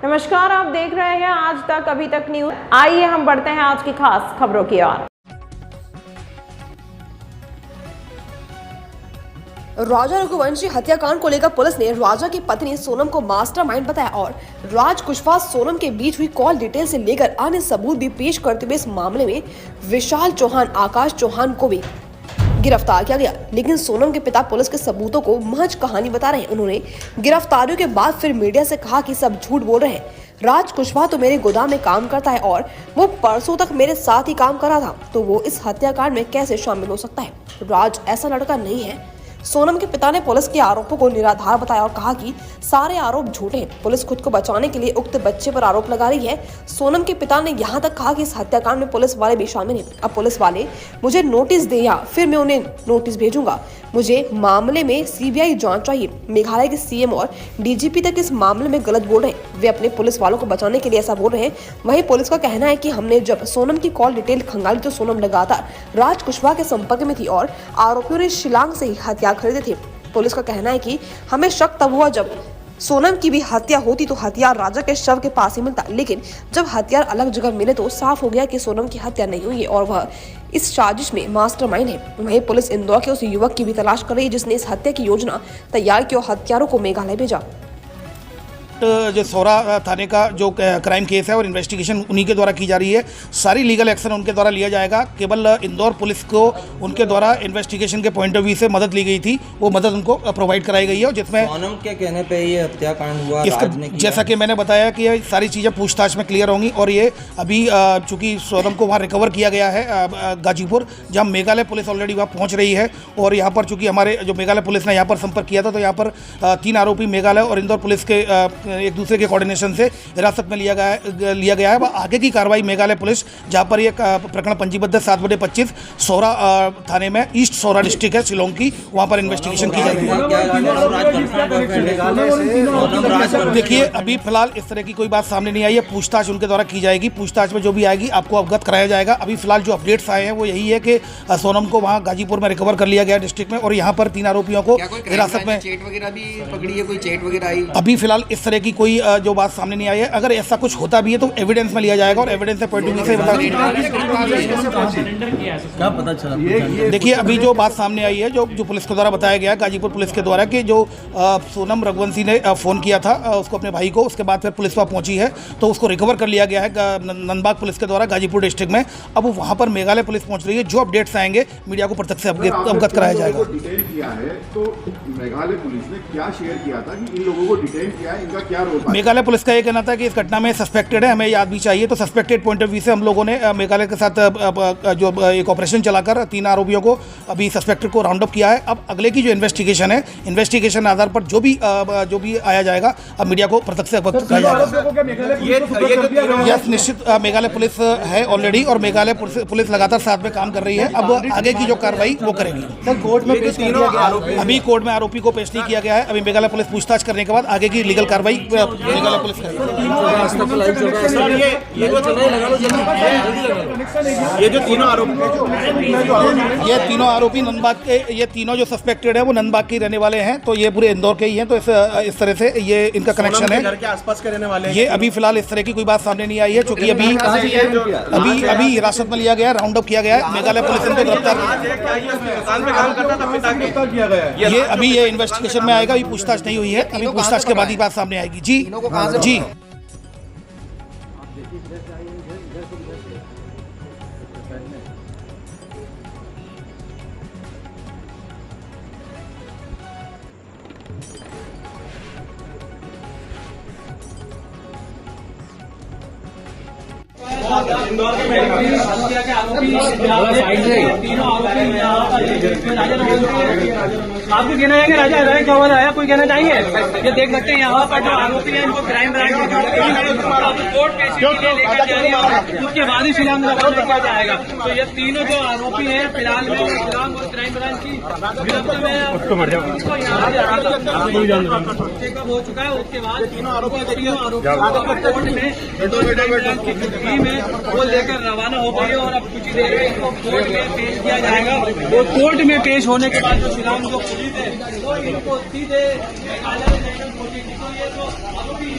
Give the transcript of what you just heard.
नमस्कार, आप देख रहे हैं आज तक अभी तक न्यूज। आइए हम बढ़ते हैं आज की खास खबरों की ओर। राजा रघुवंशी हत्याकांड को लेकर पुलिस ने राजा की पत्नी सोनम को मास्टरमाइंड बताया और राज कुशवाहा सोनम के बीच हुई कॉल डिटेल से लेकर अन्य सबूत भी पेश करते हुए इस मामले में विशाल चौहान, आकाश चौहान को भी गिरफ्तार किया गया। लेकिन सोनम के पिता पुलिस के सबूतों को महज कहानी बता रहे हैं। उन्होंने गिरफ्तारियों के बाद फिर मीडिया से कहा कि सब झूठ बोल रहे हैं। राज कुशवाहा तो मेरे गोदाम में काम करता है और वो परसों तक मेरे साथ ही काम कर रहा था, तो वो इस हत्याकांड में कैसे शामिल हो सकता है? राज ऐसा लड़का नहीं है। सोनम के पिता ने पुलिस के आरोपों को निराधार बताया और कहा कि सारे आरोप झूठे हैं। पुलिस खुद को बचाने के लिए उक्त बच्चे पर आरोप लगा रही है। सोनम के पिता ने यहां तक कहा कि इस हत्याकांड में पुलिस वाले भी शामिल हैं। अब पुलिस वाले मुझे नोटिस दे या फिर मैं उन्हें नोटिस भेजूंगा। मुझे मामले में सीबीआई जांच चाहिए। मेघालय के सीएम और डीजीपी तक इस मामले में गलत बोल रहे हैं। वे अपने पुलिस वालों को बचाने के लिए ऐसा बोल रहे हैं। वहीं पुलिस का कहना है कि हमने जब सोनम की कॉल डिटेल खंगाली तो सोनम लगातार राज कुशवाहा के संपर्क में थी और आरोपियों ने शिलांग से ही हथियार खरीदे थे। पुलिस का कहना है कि हमें शक तब हुआ जब सोनम की भी हत्या होती तो हथियार राजा के शव के पास ही मिलता, लेकिन जब हथियार अलग जगह मिले तो साफ हो गया कि सोनम की हत्या नहीं हुई है और वह इस साजिश में मास्टरमाइंड है। वहीं पुलिस इंदौर के उस युवक की भी तलाश कर रही है जिसने इस हत्या की योजना तैयार की और हत्यारों को मेघालय भेजा। जो सौरा थाने का जो क्राइम केस है और इन्वेस्टिगेशन उन्हीं के द्वारा की जा रही है। सारी लीगल एक्शन उनके द्वारा लिया जाएगा। केवल इंदौर पुलिस को उनके द्वारा इन्वेस्टिगेशन के पॉइंट ऑफ व्यू से मदद ली गई थी, वो मदद उनको प्रोवाइड कराई गई है। जिसमें सोनम के कहने पे ये हत्याकांड हुआ, जैसा कि मैंने बताया कि ये सारी चीज़ें पूछताछ में क्लियर होंगी और ये अभी चूँकि सोनम को वहाँ रिकवर किया गया है गाजीपुर, जहाँ मेघालय पुलिस ऑलरेडी वहाँ पहुँच रही है। और यहाँ पर चूँकि हमारे जो मेघालय पुलिस ने यहाँ पर संपर्क किया था, तो यहाँ पर 3 आरोपी मेघालय और इंदौर पुलिस के एक दूसरे के कोऑर्डिनेशन से हिरासत में लिया गया है। वह आगे की कार्रवाई मेघालय पुलिस, जहां पर यह प्रकरण पंजीबद्ध है 7/25 सौरा थाने में, ईस्ट सौरा डिस्ट्रिक्ट है शिलोंग की, वहां पर इन्वेस्टिगेशन की जाएगी। देखिए, अभी फिलहाल इस तरह की कोई बात सामने नहीं आई है। पूछताछ उनके द्वारा की जाएगी। पूछताछ में जो भी आएगी आपको अवगत कराया जाएगा। अभी फिलहाल जो अपडेट्स आए हैं वो यही है कि सोनम को वहाँ गाजीपुर में रिकवर कर लिया गया डिस्ट्रिक्ट में और यहाँ पर 3 आरोपियों को हिरासत में चेट वगैरह भी पकड़ी है, कोई चेट वगैरह आई? अभी फिलहाल इस तरह की कोई जो बात सामने नहीं आई है। अगर ऐसा कुछ होता भी है तो एविडेंस में लिया जाएगा और एविडेंस से पॉइंट ऑफ व्यू से क्या पता चला? देखिए, अभी जो बात सामने आई है, जो पुलिस के द्वारा बताया गया है, गाजीपुर पुलिस के द्वारा, कि जो सोनम रघुवंशी ने फ़ोन किया था उसको, अपने भाई को, उसके बाद फिर पुलिस वहाँ पहुंची है तो उसको रिकवर कर लिया गया है नंदबाग पुलिस के द्वारा गाजीपुर डिस्ट्रिक्ट में। अब वहाँ पर मेघालय पुलिस पहुँच रही है। जो अपडेट्स आएंगे मीडिया को प्रत्यक्ष से अवगत कराया जाएगा। डिटेन किया है तो मेघालय पुलिस ने क्या शेयर किया था कि इन लोगों को डिटेन किया है, इनका क्या रोल? मेघालय पुलिस का ये कहना था कि इस घटना में सस्पेक्टेड है, हमें याद भी चाहिए। तो सस्पेक्टेड पॉइंट ऑफ व्यू से हम लोगों ने मेघालय के साथ जो एक ऑपरेशन चलाकर 3 आरोपियों को, अभी सस्पेक्टेड को राउंड अप किया है। अब अगले की जो इन्वेस्टिगेशन है, इन्वेस्टिगेशन आधार पर जो भी आया जाएगा अब मीडिया को प्रत्यक्ष से अवगत कराया जाएगा। यस, निश्चित मेघालय पुलिस है ऑलरेडी और मेघालय पुलिस लगातार साथ में काम कर रही है। अब आगे की जो कार्रवाई वो करेगी। सर, कोर्ट में पेश किया गया? अभी कोर्ट में आरोपी को पेश नहीं किया गया है। अभी मेघालय पुलिस पूछताछ करने के बाद आगे की लीगल कार्रवाई मेघालय पुलिस करेगी। ये जो तीनों आरोपी नंदबाग के, ये तीनों जो सस्पेक्टेड है वो नंदबाग के रहने वाले हैं। तो ये पूरे इंदौर के ही हैं। तो इस तरह से ये इनका कनेक्शन है। घर के आसपास के रहने वाले ये अभी फिलहाल इस तरह की कोई बात सामने नहीं आई है, क्योंकि अभी हिरासत में लिया गया है, राउंड अप किया गया है। मेघालय पुलिस इनको गिरफ्तार किया गया। ये अभी ये इन्वेस्टिगेशन में आएगा। अभी पूछताछ नहीं हुई है। अभी पूछताछ के बाद ही बात सामने आएगी। जी जी। इंदौर के हत्या के आरोपी तीनों आपको कहना है कि राजा हराया क्या हुआ था? कोई कहना चाहेंगे? ये देख सकते हैं यहाँ पर जो आरोपी है इनको क्राइम ब्रांच कोर्ट पेश लेकर जा रही है, उसके बाद ही शिलांग किया जाएगा। तो ये तीनों जो आरोपी हैं फिलहाल शिलांग और क्राइम ब्रांच की गिरफ्त में हो चुका है। उसके बाद तीनों आरोपी कोर्ट में वो लेकर रवाना हो गई है और अब कुछ देर में इनको कोर्ट में पेश किया जाएगा। वो कोर्ट में पेश होने के बाद जो शिलांग जो पुलिस है वो इनको सीधे मेघालय में पहुंचेगी। तो ये जो आरोपी